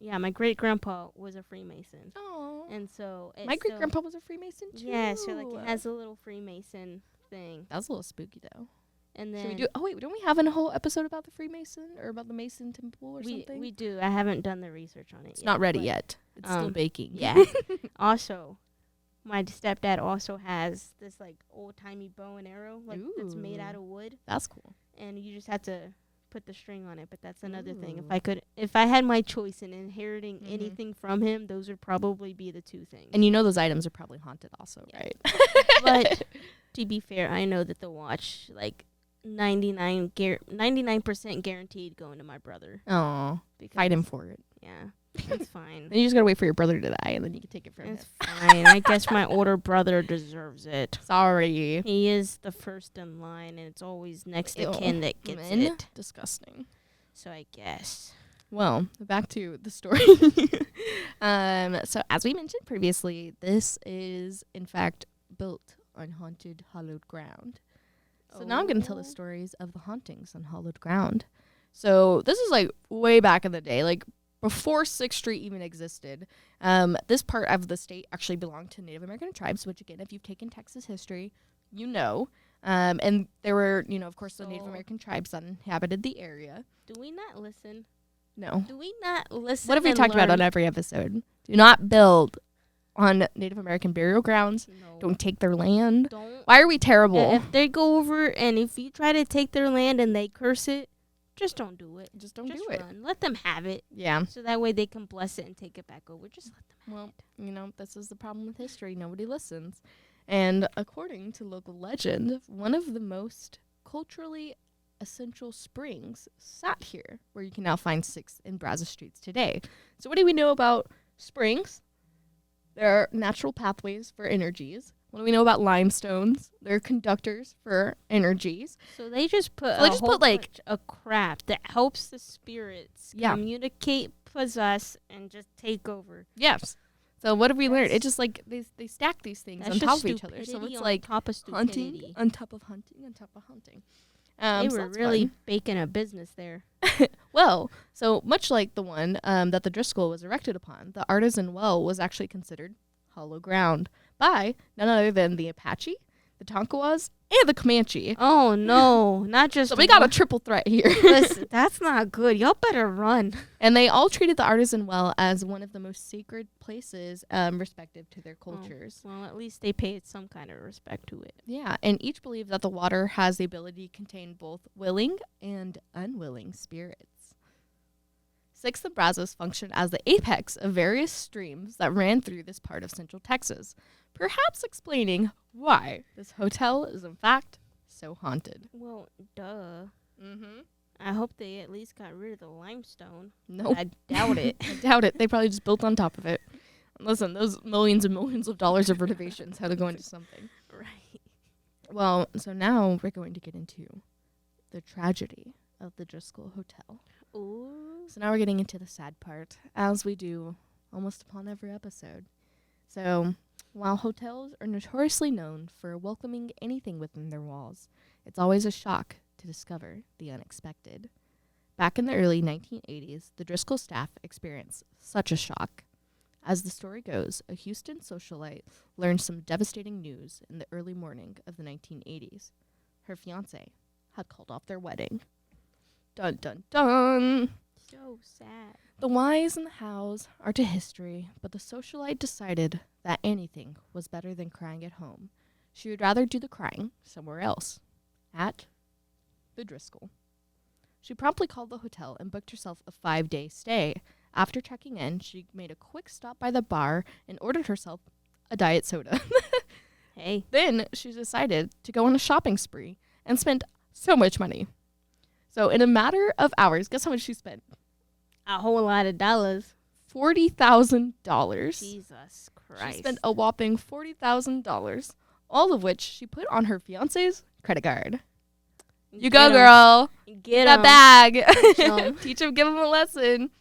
my great grandpa was a Freemason.
Oh.
And so
My great grandpa was a Freemason too.
Yeah, so like it has a little Freemason thing.
That's a little spooky though.
And then
should we do? Oh wait, don't we have a whole episode about the Freemason or about the Mason Temple or something?
We do. I haven't done the research on it.
It's not ready yet. It's still baking.
Yeah. Also, my stepdad also has this like old timey bow and arrow that's made out of wood.
That's cool.
And you just have to put the string on it. But that's another thing. If I had my choice in inheriting anything from him, those would probably be the two things.
And you know those items are probably haunted also, right?
But to be fair, I know that the watch 99% guaranteed going to my brother.
Oh, fight him for it.
Yeah, that's fine.
Then you just gotta wait for your brother to die, and then you can take it from him.
It's fine. I guess my older brother deserves it.
Sorry.
He is the first in line, and it's always next of kin that gets it.
Disgusting.
So I guess.
Well, back to the story. So as we mentioned previously, this is, in fact, built on haunted, hallowed ground. So now I'm going to tell the stories of the hauntings on hallowed ground. So this is like way back in the day, like before 6th Street even existed. This part of the state actually belonged to Native American tribes, which again, if you've taken Texas history, you know. And there were, of course, the Native American tribes that inhabited the area.
Do we not listen?
No.
Do we not listen?
What have we talked about on every episode? Do not build on Native American burial grounds.
No.
Don't take their land.
Don't.
Why are we terrible?
If they go over and if you try to take their land and they curse it, just don't do it.
Just do it.
Let them have it.
Yeah.
So that way they can bless it and take it back over. Just let them have it.
This is the problem with history. Nobody listens. And according to local legend, one of the most culturally essential springs sat here, where you can now find 6 in Brazos streets today. So what do we know about springs? There are natural pathways for energies. What do we know about limestones? They're conductors for energies.
So they just put a crap that helps the spirits communicate, possess, and just take over.
Yes. So what have we learned? It's just like they stack these things on top of each other. So it's like hunting on top of hunting on top of hunting.
They were really baking a business there.
Well, so much like the one that the Driskill was erected upon, the Artisan Well was actually considered hollow ground by none other than the Apache, the Tonkawas, and the Comanche.
Oh, no. Not just...
So we got a triple threat here.
Listen, that's not good. Y'all better run.
And they all treated the Artisan Well as one of the most sacred places respective to their cultures.
Well, at least they paid some kind of respect to it.
Yeah, and each believed that the water has the ability to contain both willing and unwilling spirits. 6th and Brazos functioned as the apex of various streams that ran through this part of central Texas, perhaps explaining why this hotel is in fact so haunted.
Well, duh.
Mm-hmm.
I hope they at least got rid of the limestone.
Nope.
I doubt it.
I doubt it. They probably just built on top of it. Listen, those millions and millions of dollars of renovations had to go into something.
Right.
Well, so now we're going to get into the tragedy of the Driskill Hotel.
Ooh.
So now we're getting into the sad part, as we do almost upon every episode. So, while hotels are notoriously known for welcoming anything within their walls, it's always a shock to discover the unexpected. Back in the early 1980s, the Driskill staff experienced such a shock. As the story goes, a Houston socialite learned some devastating news in the early morning of the 1980s. Her fiancé had called off their wedding. Dun, dun, dun.
So sad.
The whys and the hows are to history, but the socialite decided that anything was better than crying at home. She would rather do the crying somewhere else, at the Driskill. She promptly called the hotel and booked herself a 5-day stay. After checking in, she made a quick stop by the bar and ordered herself a diet soda.
Hey.
Then she decided to go on a shopping spree and spent so much money. So in a matter of hours, guess how much she spent?
A whole lot of dollars.
$40,000.
Jesus Christ.
She spent a whopping $40,000, all of which she put on her fiance's credit card. You go, girl.
Get
that bag.
Teach
him, give him a lesson.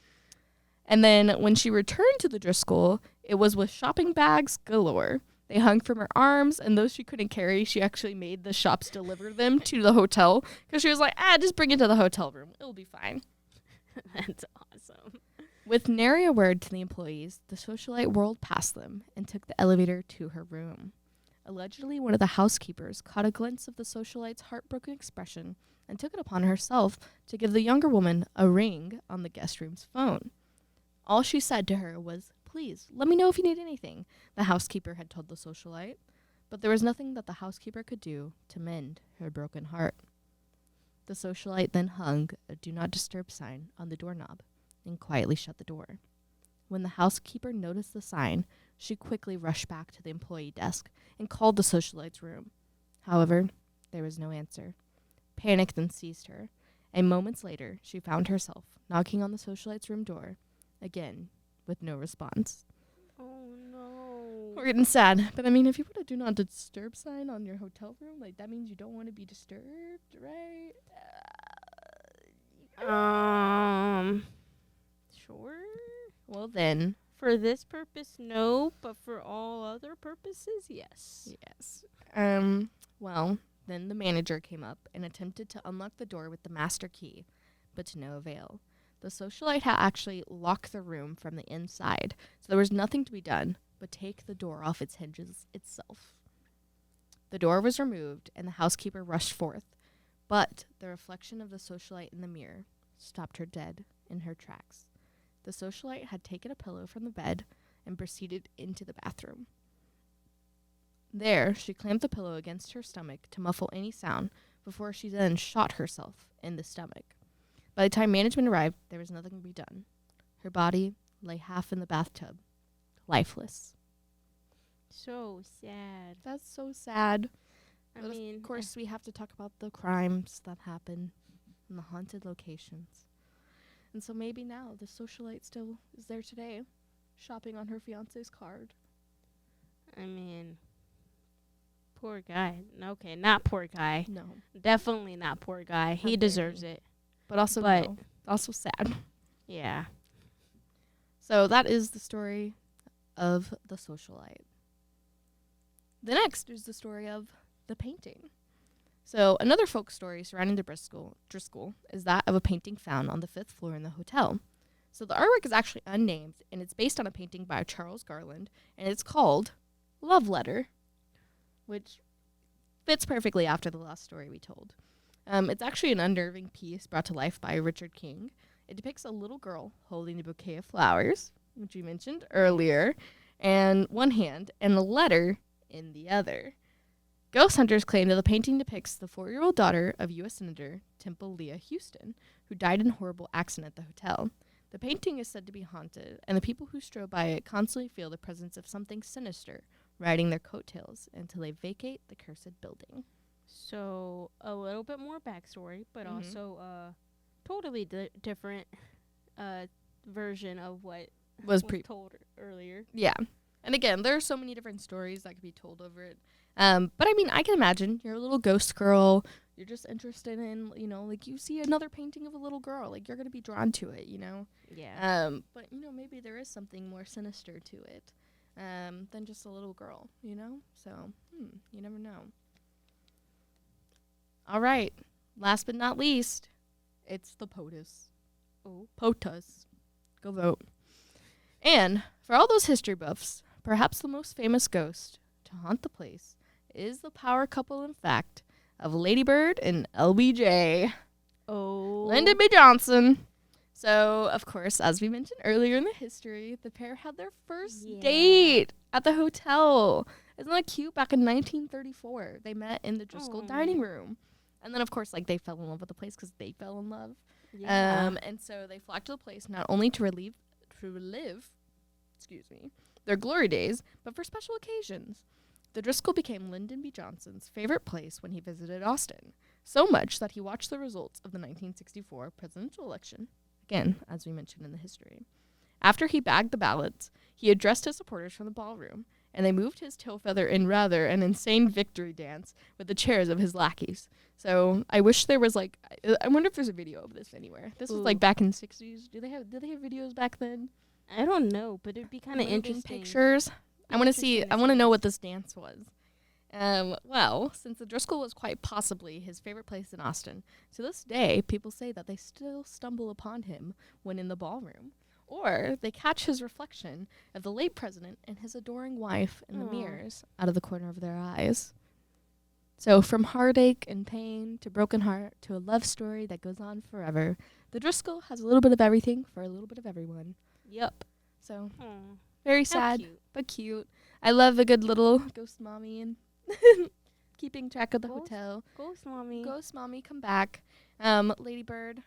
And then when she returned to the Driskill, it was with shopping bags galore. They hung from her arms, and those she couldn't carry, she actually made the shops deliver them to the hotel because she was like, just bring it to the hotel room. It'll be fine.
That's awesome. awesome.
With nary a word to the employees, the socialite whirled past them and took the elevator to her room. Allegedly, one of the housekeepers caught a glimpse of the socialite's heartbroken expression and took it upon herself to give the younger woman a ring on the guest room's phone. All she said to her was, "Please, let me know if you need anything," the housekeeper had told the socialite. But there was nothing that the housekeeper could do to mend her broken heart. The socialite then hung a "Do Not Disturb" sign on the doorknob and quietly shut the door. When the housekeeper noticed the sign, she quickly rushed back to the employee desk and called the socialite's room. However, there was no answer. Panic then seized her, and moments later, she found herself knocking on the socialite's room door, again, with no response.
Oh, no.
We're getting sad. But I mean, if you put a "Do Not Disturb" sign on your hotel room, like, that means you don't want to be disturbed, right?
Sure.
Well then.
For this purpose, no, but for all other purposes, yes.
Yes. Well, then the manager came up and attempted to unlock the door with the master key, but to no avail. The socialite had actually locked the room from the inside, so there was nothing to be done but take the door off its hinges itself. The door was removed, and the housekeeper rushed forth, but the reflection of the socialite in the mirror stopped her dead in her tracks. The socialite had taken a pillow from the bed and proceeded into the bathroom. There, she clamped the pillow against her stomach to muffle any sound before she then shot herself in the stomach. By the time management arrived, there was nothing to be done. Her body lay half in the bathtub, lifeless.
So sad.
That's so sad.
I
But
mean,
of course, we have to talk about the crimes that happen in the haunted locations. And so maybe now the socialite still is there today, shopping on her fiance's card.
I mean, poor guy. Okay, not poor guy.
No.
Definitely not poor guy.
How
He
dare
deserves
he.
it.
But also also sad.
Yeah.
So that is the story of the socialite. The next is the story of the painting. So another folk story surrounding the Driskill is that of a painting found on the 5th floor in the hotel. So the artwork is actually unnamed, and it's based on a painting by Charles Garland, and it's called Love Letter, which fits perfectly after the last story we told. It's actually an unnerving piece brought to life by Richard King. It depicts a little girl holding a bouquet of flowers, which we mentioned earlier, in one hand, and a letter in the other. Ghost hunters claim that the painting depicts the 4-year-old daughter of U.S. Senator Temple Leah Houston, who died in a horrible accident at the hotel. The painting is said to be haunted, and the people who stroll by it constantly feel the presence of something sinister riding their coattails until they vacate the cursed building.
So a little bit more backstory, but also totally different version of what was told earlier.
Yeah. And again, there are so many different stories that could be told over it. But I mean, I can imagine you're a little ghost girl. You're just interested in, like you see another painting of a little girl. Like you're going to be drawn to it,
Yeah.
But, maybe there is something more sinister to it than just a little girl, So, you never know. All right. Last but not least, it's the POTUS.
Oh.
POTUS. Go vote. And for all those history buffs, perhaps the most famous ghost to haunt the place is the power couple, in fact, of Lady Bird and LBJ.
Oh.
Lyndon B. Johnson. So, of course, as we mentioned earlier in the history, the pair had their first date at the hotel. Isn't that cute? Back in 1934, they met in the Driskill dining room. And then, of course, they fell in love with the place because they fell in love.
Yeah.
And so they flocked to the place not only to relive their glory days, but for special occasions. The Driskill became Lyndon B. Johnson's favorite place when he visited Austin, so much that he watched the results of the 1964 presidential election, again, as we mentioned in the history. After he bagged the ballots, he addressed his supporters from the ballroom, and they moved his tail feather in rather an insane victory dance with the chairs of his lackeys. So I wish there was I wonder if there's a video of this anywhere. This was back in the 60s. Did they have videos back then?
I don't know, but it'd be kind of interesting.
Pictures. I want to know what this dance was. Well, since the Driskill was quite possibly his favorite place in Austin, to this day, people say that they still stumble upon him when in the ballroom, or they catch his reflection of the late president and his adoring wife in the mirrors out of the corner of their eyes. So from heartache and pain to broken heart to a love story that goes on forever, the Driskill has a little bit of everything for a little bit of everyone.
Yep.
So very
How
sad,
cute.
but cute. I love a good little ghost mommy and keeping track of the hotel.
Ghost mommy.
Ghost mommy, come back. Lady Bird,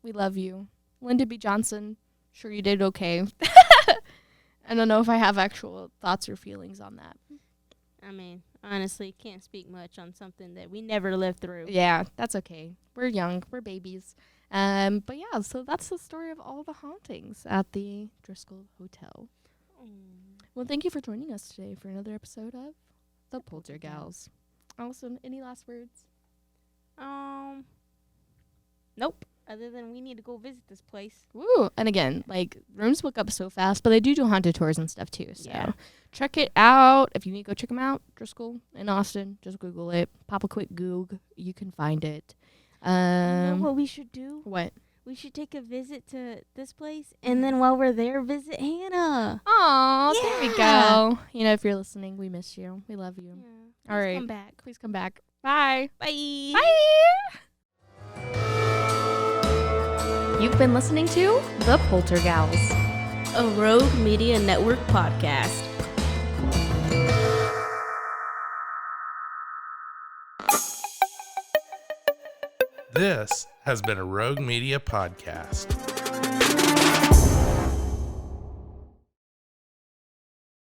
we love you. Linda B. Johnson, sure you did okay. I don't know if I have actual thoughts or feelings on that.
I mean, honestly, can't speak much on something that we never lived through.
Yeah, that's okay. We're young. We're babies. But yeah, so that's the story of all the hauntings at the Driskill Hotel. Well, thank you for joining us today for another episode of The Poltergals. Alison, any last words?
Nope. Other than we need to go visit this place.
Woo! And again, like, rooms book up so fast, but they do haunted tours and stuff too. So
Yeah.
check it out. If you need to go check them out, Driskill in Austin, just Google it. Pop a quick Goog. You can find it.
You know what we should do?
What?
We should take a visit to this place, and then while we're there, visit Hannah.
Aw, there we
Yeah.
go. You know, if you're listening, we miss you. We love you.
Yeah.
All right.
Come back.
Please come back. Bye.
Bye.
Bye. You've been listening to The Poltergals.
A Rogue Media Network podcast.
This has been a Rogue Media podcast.